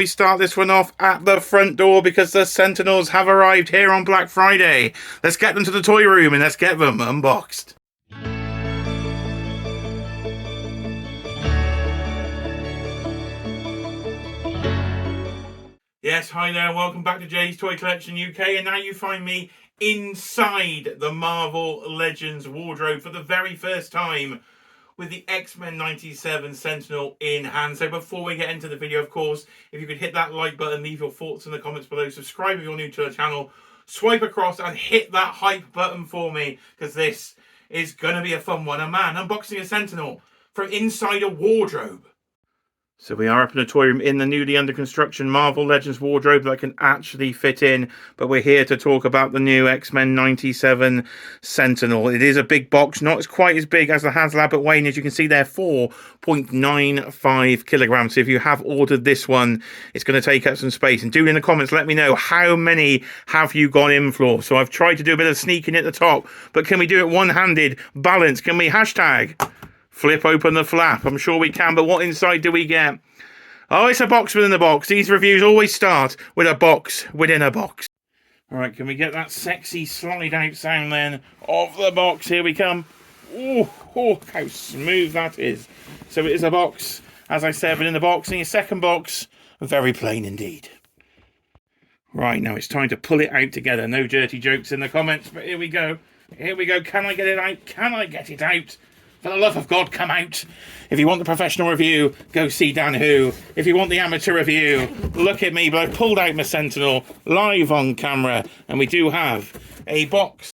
We start this one off at the front door because the Sentinels have arrived here on Black Friday. Let's get them to the toy room and let's get them unboxed. Yes, hi there, welcome back to Jay's Toy Collection UK, and now you find me inside the Marvel Legends wardrobe for the very first time with the X-Men 97 Sentinel in hand. So before we get into the video, of course, if you could hit that like button, leave your thoughts in the comments below, subscribe if you're new to the channel, swipe across and hit that hype button for me, because this is going to be a fun one. A man unboxing a Sentinel from inside a wardrobe. So we are up in a toy room in the newly under construction Marvel Legends wardrobe that can actually fit in. But we're here to talk about the new X-Men 97 Sentinel. It is a big box, not quite as big as the Haslab, but weighing, as you can see there, 4.95 kilograms. So if you have ordered this one, it's going to take up some space. And do in the comments, let me know how many have you gone in for. So I've tried to do a bit of sneaking at the top, but can we do it one-handed, balance? Can we hashtag flip open the flap? I'm sure we can, but what inside do we get? Oh, it's a box within a box. These reviews always start with a box within a box. All right, can we get that sexy slide out sound then of the box? Here we come. Oh, how smooth that is. So it is a box, as I said, within the box. And your second box, very plain indeed. Right, now it's time to pull it out together. No dirty jokes in the comments, but here we go. Here we go. Can I get it out? Can I get it out? For the love of God, come out. If you want the professional review, go see Dan Who. If you want the amateur review, look at me. But I've pulled out my Sentinel live on camera, and we do have a box.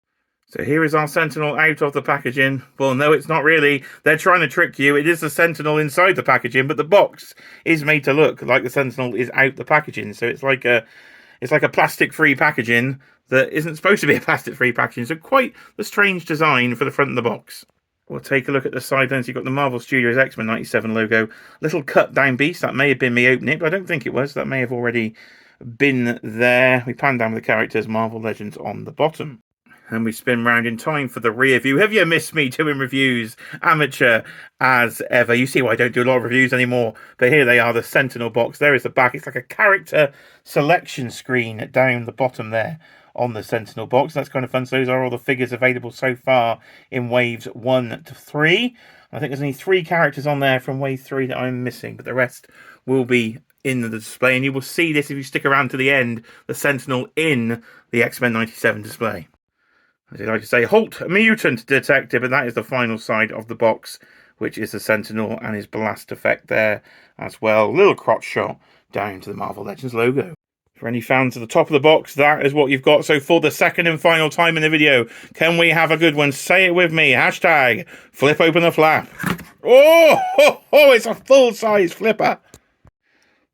So here is our Sentinel out of the packaging. Well, no, it's not really. They're trying to trick you. It is the Sentinel inside the packaging, but the box is made to look like the Sentinel is out the packaging. So it's like a plastic-free packaging that isn't supposed to be a plastic-free packaging. So quite the strange design for the front of the box. We'll take a look at the side lens. You've got the Marvel Studios X-Men 97 logo. Little cut down piece. That may have been me opening it, but I don't think it was. That may have already been there. We pan down with the characters Marvel Legends on the bottom. And we spin round in time for the rear view. Have you missed me doing reviews? Amateur as ever. You see why I don't do a lot of reviews anymore. But here they are, the Sentinel box. There is the back. It's like a character selection screen down the bottom there on the Sentinel box. That's kind of fun. So those are all the figures available so far in waves 1 to 3. I think there's only 3 characters on there from wave 3 that I'm missing, but the rest will be in the display. And you will see this if you stick around to the end, the Sentinel in the X-Men 97 display. As I like to say, halt, mutant detected, but that is the final side of the box, which is the Sentinel and his blast effect there as well. Little crotch shot down to the Marvel Legends logo. For any fans at the top of the box, that is what you've got. So for the second and final time in the video, can we have a good one? Say it with me. Hashtag flip open the flap. Oh, it's a full-size flipper.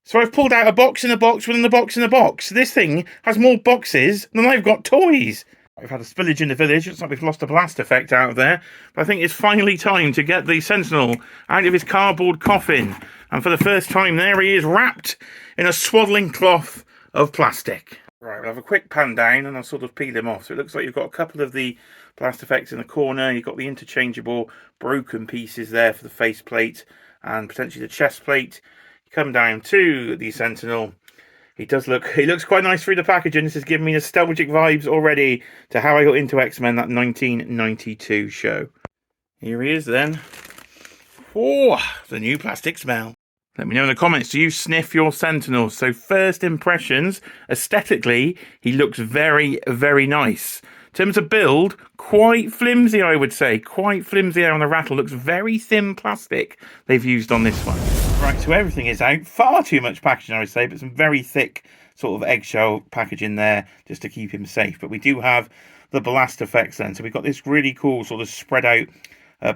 So I've pulled out a box in a box within the box in a box. This thing has more boxes than I've got toys. We've had a spillage in the village. Looks like we've lost a blast effect out of there. But I think it's finally time to get the Sentinel out of his cardboard coffin. And for the first time, there he is, wrapped in a swaddling cloth of plastic. Right, we'll have a quick pan down and I'll sort of peel him off. So it looks like you've got a couple of the blast effects in the corner. You've got the interchangeable broken pieces there for the faceplate and potentially the chest plate. You come down to the Sentinel. He looks quite nice through the packaging. This is giving me nostalgic vibes already to how I got into X-Men, that 1992 show. Here he is then. Oh, the new plastic smell. Let me know in the comments, do you sniff your Sentinel? So first impressions, aesthetically, he looks very, very nice. In terms of build, quite flimsy, I would say. Quite flimsy on the rattle. Looks very thin plastic they've used on this one. Right, so everything is out. Far too much packaging, I would say, but some very thick sort of eggshell packaging there just to keep him safe. But we do have the blast effects then. So we've got this really cool sort of spread out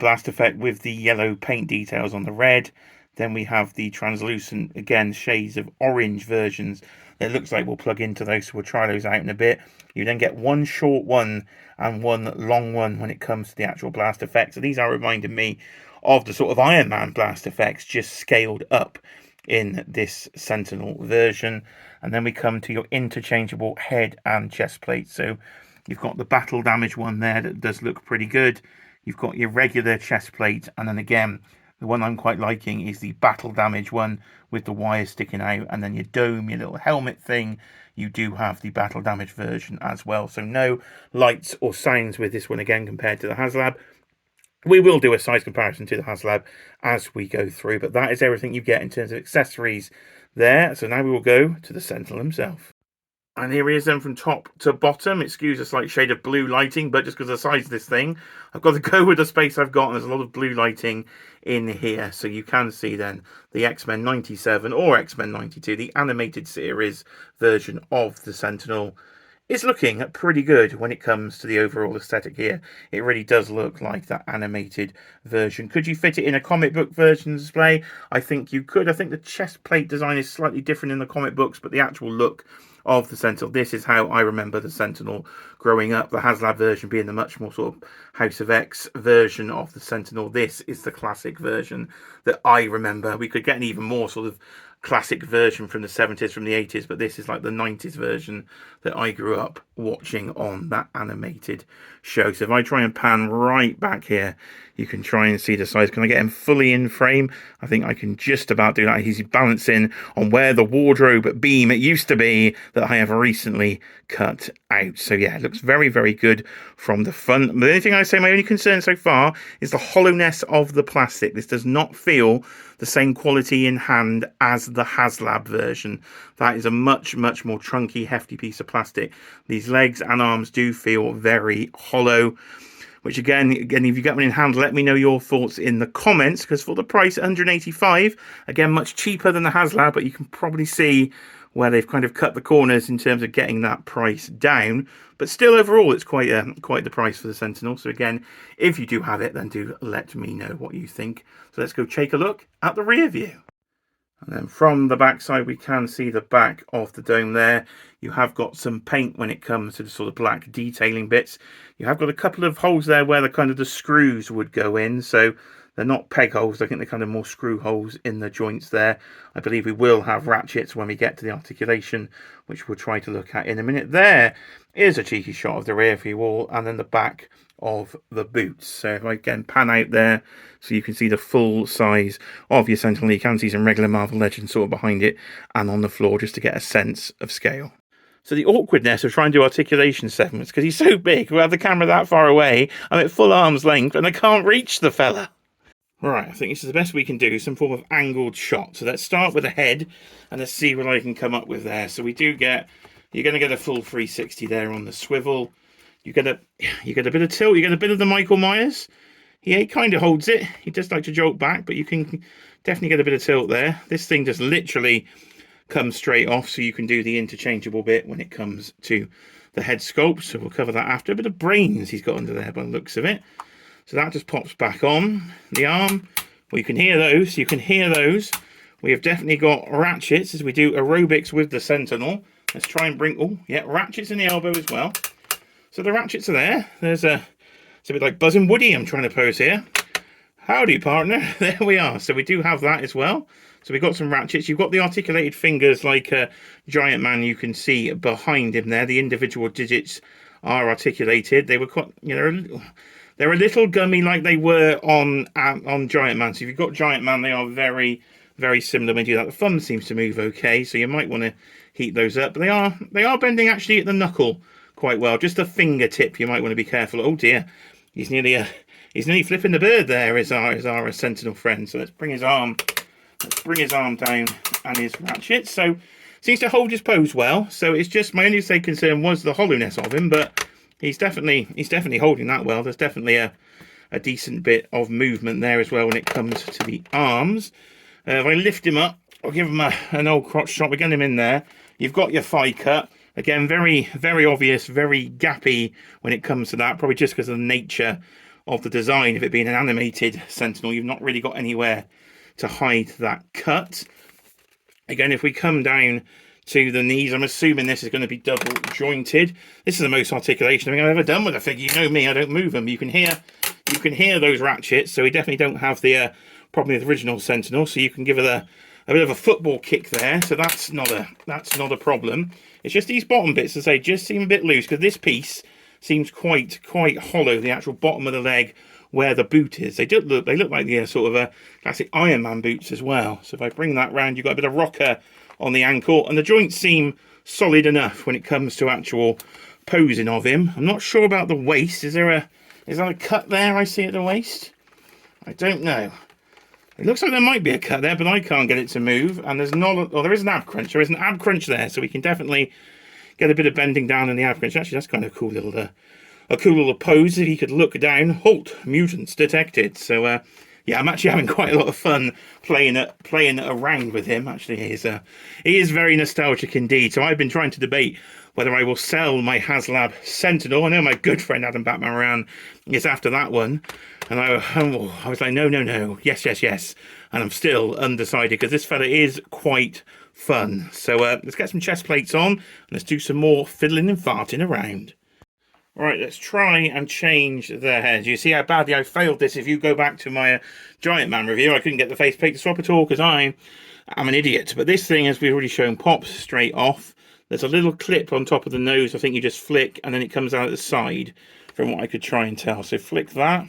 blast effect with the yellow paint details on the red. Then we have the translucent, again, shades of orange versions. It looks like we'll plug into those, so we'll try those out in a bit. You then get one short one and one long one when it comes to the actual blast effects. So these are reminding me of the sort of Iron Man blast effects, just scaled up in this Sentinel version. And then we come to your interchangeable head and chest plate. So you've got the battle damage one there that does look pretty good. You've got your regular chest plate, and then again, The one I'm quite liking is the battle damage one with the wires sticking out, and then your dome, your little helmet thing, you do have the battle damage version as well. So no lights or sounds with this one again compared to the Haslab. We will do a size comparison to the Haslab as we go through, but that is everything you get in terms of accessories there. So now we will go to the Sentinel himself. And here he is then from top to bottom. Excuse a slight shade of blue lighting, but just because of the size of this thing, I've got to go with the space I've got, and there's a lot of blue lighting in here. So you can see then the X-Men 97 or X-Men 92, the animated series version of the Sentinel, is looking pretty good when it comes to the overall aesthetic here. It really does look like that animated version. Could you fit it in a comic book version display? I think you could. I think the chest plate design is slightly different in the comic books, but the actual look of the Sentinel, this is how I remember the Sentinel growing up. The Haslab version being the much more sort of House of X version of the Sentinel. This is the classic version that I remember. We could get an even more sort of classic version from the 70s, from the 80s, but this is like the 90s version that I grew up watching on that animated show. So if I try and pan right back here, you can try and see the size. Can I get him fully in frame? I think I can just about do that. He's balancing on where the wardrobe beam it used to be that I have recently cut out. So yeah, it looks very, very good from the front. But the only thing I say, my only concern so far is the hollowness of the plastic. This does not feel the same quality in hand as the Haslab version. That is a much, much more chunky, hefty piece of plastic. These legs and arms do feel very hollow, which again, if you get one in hand, let me know your thoughts in the comments, because for the price, 185, again, much cheaper than the Haslab, but you can probably see where they've kind of cut the corners in terms of getting that price down. But still, overall, it's quite the price for the Sentinel. So again, if you do have it, then do let me know what you think. So let's go take a look at the rear view. And then from the back side, we can see the back of the dome there. You have got some paint when it comes to the sort of black detailing bits. You have got a couple of holes there where the screws would go in. So they're not peg holes. I think they're kind of more screw holes in the joints there. I believe we will have ratchets when we get to the articulation, which we'll try to look at in a minute. There is a cheeky shot of the rear view wall and then the back of the boots. So if I again pan out there so you can see the full size of your Sentinel, you can see some regular Marvel Legends sort of behind it and on the floor just to get a sense of scale. So the awkwardness of trying to do articulation segments, because he's so big, we have the camera that far away, I'm at full arm's length and I can't reach the fella. Right, I think this is the best we can do, some form of angled shot. So let's start with the head and let's see what I can come up with there. So we do get, you're going to get a full 360 there on the swivel. You get a bit of tilt, you get a bit of the Michael Myers. He kind of holds it. He does like to jolt back, but you can definitely get a bit of tilt there. This thing just literally comes straight off, so you can do the interchangeable bit when it comes to the head sculpt. So we'll cover that after. A bit of brains he's got under there by the looks of it. So that just pops back on the arm. Well, you can hear those. You can hear those. We have definitely got ratchets as we do aerobics with the Sentinel. Let's try and bring, oh, yeah, ratchets in the elbow as well. So the ratchets are there. It's a bit like Buzz and Woody I'm trying to pose here. Howdy, partner. There we are. So we do have that as well. So we've got some ratchets. You've got the articulated fingers like Giant Man. You can see behind him there. The individual digits are articulated. They were quite, you know, they're a little gummy like they were on Giant Man. So if you've got Giant Man, they are very, very similar when you do that. The thumb seems to move okay, so you might want to heat those up. But they are bending actually at the knuckle quite well. Just the fingertip, you might want to be careful. Oh dear, he's nearly flipping the bird there. Is our Sentinel friend. So let's bring his arm down and his ratchet. So seems to hold his pose well. So it's just my only concern was the hollowness of him, but he's definitely holding that well. There's definitely a decent bit of movement there as well when it comes to the arms. If I lift him up, I'll give him an old crotch shot. We're getting him in there. You've got your thigh cut. Again, very, very obvious, very gappy when it comes to that. Probably just because of the nature of the design. Of it being an animated Sentinel, you've not really got anywhere to hide that cut. Again, if we come down to the knees, I'm assuming this is going to be double jointed. This is the most articulation I've ever done with a figure. You know me, I don't move them. You can hear those ratchets. So we definitely don't have the problem with the original Sentinel. So you can give it a bit of a football kick there. So that's not a problem. It's just these bottom bits, as I say, just seem a bit loose because this piece seems quite hollow. The actual bottom of the leg where the boot is. They look like the sort of a classic Iron Man boots as well. So if I bring that round, you've got a bit of rocker on the ankle, and the joints seem solid enough when it comes to actual posing of him. I'm not sure about the waist. Is that a cut there I see at the waist? I don't know. It looks like there might be a cut there, but I can't get it to move. And there's not. Oh, there is an ab crunch. There is an ab crunch there, so we can definitely get a bit of bending down in the ab crunch. Actually, that's kind of a cool little pose. If you could look down, halt, mutants detected. So yeah, I'm actually having quite a lot of fun playing it around with him. Actually, he is very nostalgic indeed. So I've been trying to debate whether I will sell my Haslab Sentinel. I know my good friend Adam Batman Moran is after that one. And I was like, no, yes. And I'm still undecided because this fella is quite fun. So let's get some chest plates on and let's do some more fiddling and farting around. Right, let's try and change the head. You see how badly I failed this. If you go back to my Giant Man review, I couldn't get the faceplate to swap at all because I am an idiot. But this thing, as we've already shown, pops straight off. There's a little clip on top of the nose. I think you just flick and then it comes out the side from what I could try and tell. So flick that.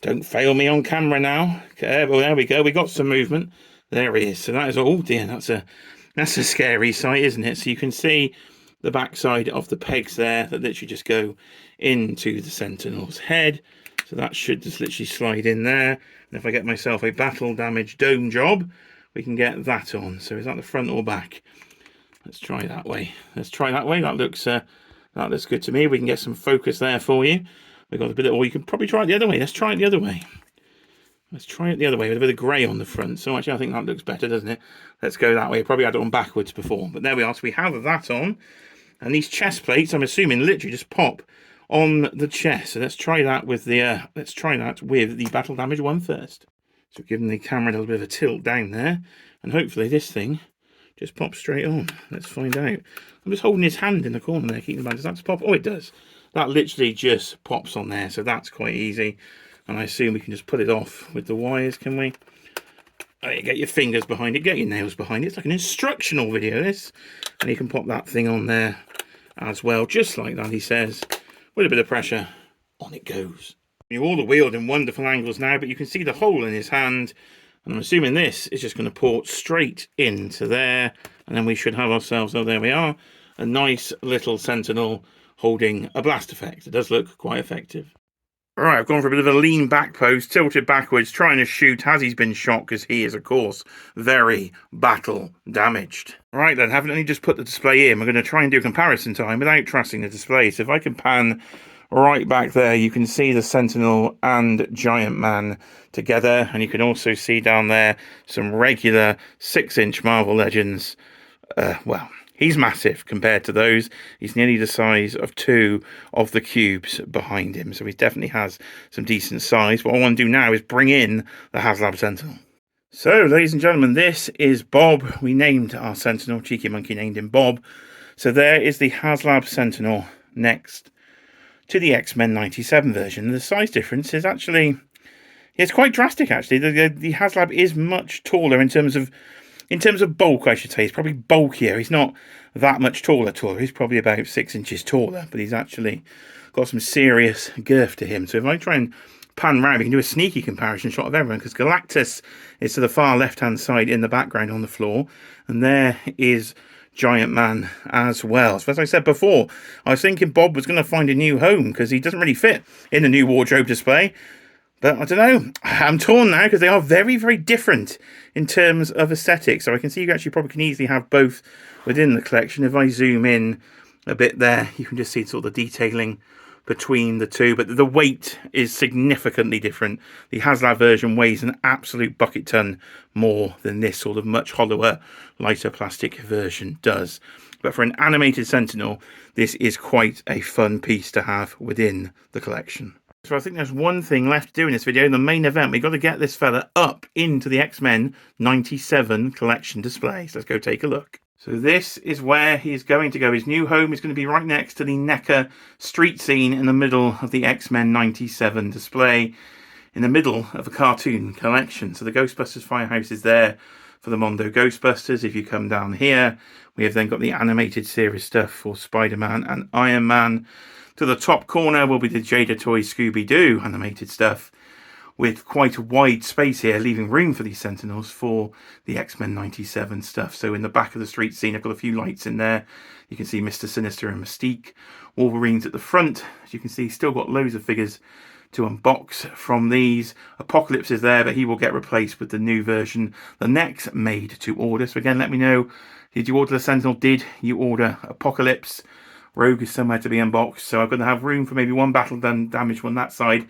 Don't fail me on camera now. Okay, well, there we go. We got some movement. There he is. So that is, oh dear, that's a scary sight, isn't it? So you can see the backside of the pegs there that literally just go into the Sentinel's head. So that should just literally slide in there. And if I get myself a battle damage dome job, we can get that on. So is that the front or back? Let's try that way. That looks good to me. We can get some focus there for you. We've got a bit of, or you can probably try it the other way. Let's try it the other way. Let's try it the other way with a bit of grey on the front. So actually I think that looks better, doesn't it? Let's go that way. Probably had it on backwards before. But there we are. So we have that on. And these chest plates, I'm assuming, literally just pop on the chest. So let's try that with the battle damage one first. So giving the camera a little bit of a tilt down there. And hopefully this thing just pops straight on. Let's find out. I'm just holding his hand in the corner there, keeping the band. Does that pop? Oh, it does. That literally just pops on there, so that's quite easy. And I assume we can just put it off with the wires, can we? Oh, you get your fingers behind it, get your nails behind it. It's like an instructional video, this. And you can pop that thing on there as well, just like that, he says. With a bit of pressure, on it goes. You're all the wheeled in wonderful angles now, but you can see the hole in his hand. And I'm assuming this is just going to port straight into there. And then we should have ourselves, oh, there we are, a nice little Sentinel holding a blast effect. It does look quite effective. Alright, I've gone for a bit of a lean back pose, tilted backwards, trying to shoot as he's been shot, because he is, of course, very battle damaged. Right then, haven't only just put the display in, we're going to try and do comparison time without trusting the display. So if I can pan right back there, you can see the Sentinel and Giant Man together, and you can also see down there some regular 6-inch Marvel Legends. Well, he's massive compared to those. He's nearly the size of 2 of the cubes behind him. So he definitely has some decent size. What I want to do now is bring in the Haslab Sentinel. So, ladies and gentlemen, this is Bob. We named our Sentinel. Cheeky Monkey named him Bob. So there is the Haslab Sentinel next to the X-Men 97 version. The size difference is actually, it's quite drastic actually. The Haslab is much taller in terms of bulk, I should say. He's probably bulkier. He's not that much taller. He's probably about 6 inches taller, but he's actually got some serious girth to him. So if I try and pan round, we can do a sneaky comparison shot of everyone, because Galactus is to the far left-hand side in the background on the floor, and there is Giant Man as well. So as I said before, I was thinking Bob was going to find a new home, because he doesn't really fit in the new wardrobe display. But I don't know, I'm torn now because they are very, very different in terms of aesthetics. So I can see you actually probably can easily have both within the collection. If I zoom in a bit there, you can just see sort of the detailing between the two. But the weight is significantly different. The Haslab version weighs an absolute bucket ton more than this sort of much hollower, lighter plastic version does. But for an animated Sentinel, this is quite a fun piece to have within the collection. So I think there's one thing left to do in this video, the main event. We've got to get this fella up into the X-Men 97 collection display. So let's go take a look. So this is where he's going to go. His new home is going to be right next to the NECA street scene in the middle of the X-Men 97 display, in the middle of a cartoon collection. So the Ghostbusters firehouse is there for the Mondo Ghostbusters. If you come down here, we have then got the animated series stuff for Spider-Man and Iron Man. To the top corner will be the Jada Toy Scooby-Doo animated stuff. with quite a wide space here, leaving room for these Sentinels for the X-Men 97 stuff. So in the back of the street scene, I've got a few lights in there. You can see Mr. Sinister and Mystique. Wolverine's at the front. As you can see, still got loads of figures to unbox from these. Apocalypse is there, but he will get replaced with the new version, the next made to order. So again, let me know, did you order the Sentinel? Did you order Apocalypse? Rogue is somewhere to be unboxed, so I'm going to have room for maybe one battle done damage on that side.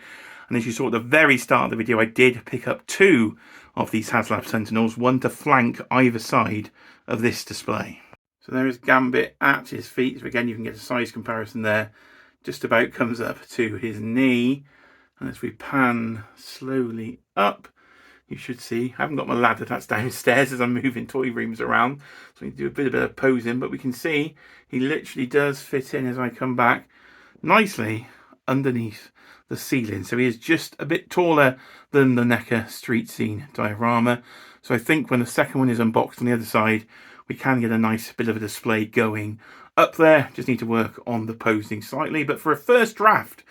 And as you saw at the very start of the video, I did pick up 2 of these Haslab Sentinels, one to flank either side of this display. So there is Gambit at his feet. So again, you can get a size comparison there. Just about comes up to his knee. And as we pan slowly up, you should see, I haven't got my ladder, that's downstairs as I'm moving toy rooms around. So we do a bit of posing, but we can see he literally does fit in as I come back nicely underneath the ceiling. So he is just a bit taller than the NECA street scene diorama. So I think when the second one is unboxed on the other side, we can get a nice bit of a display going up there. Just need to work on the posing slightly. But for a first draft,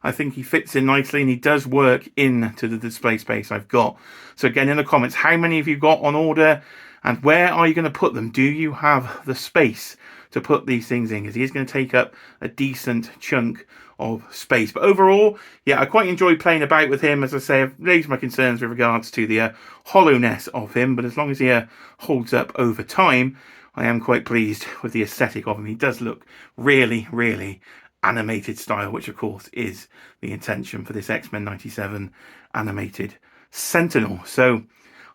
I think he fits in nicely and he does work into the display space I've got. So again, in the comments, how many have you got on order and where are you going to put them? Do you have the space to put these things in? Because he is going to take up a decent chunk of space. But overall, yeah, I quite enjoy playing about with him. As I say, I've raised my concerns with regards to the hollowness of him, but as long as he holds up over time, I am quite pleased with the aesthetic of him. He does look really, really animated style, which of course is the intention for this X-Men 97 animated Sentinel. So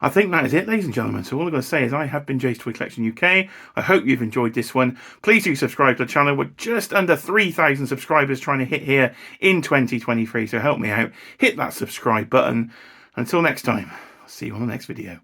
I think that is it, ladies and gentlemen. So all I'm going to say is I have been Jay's Toy Collection UK. I hope you've enjoyed this one. Please do subscribe to the channel. We're just under 3,000 subscribers trying to hit here in 2023. So help me out. Hit that subscribe button. Until next time, I'll see you on the next video.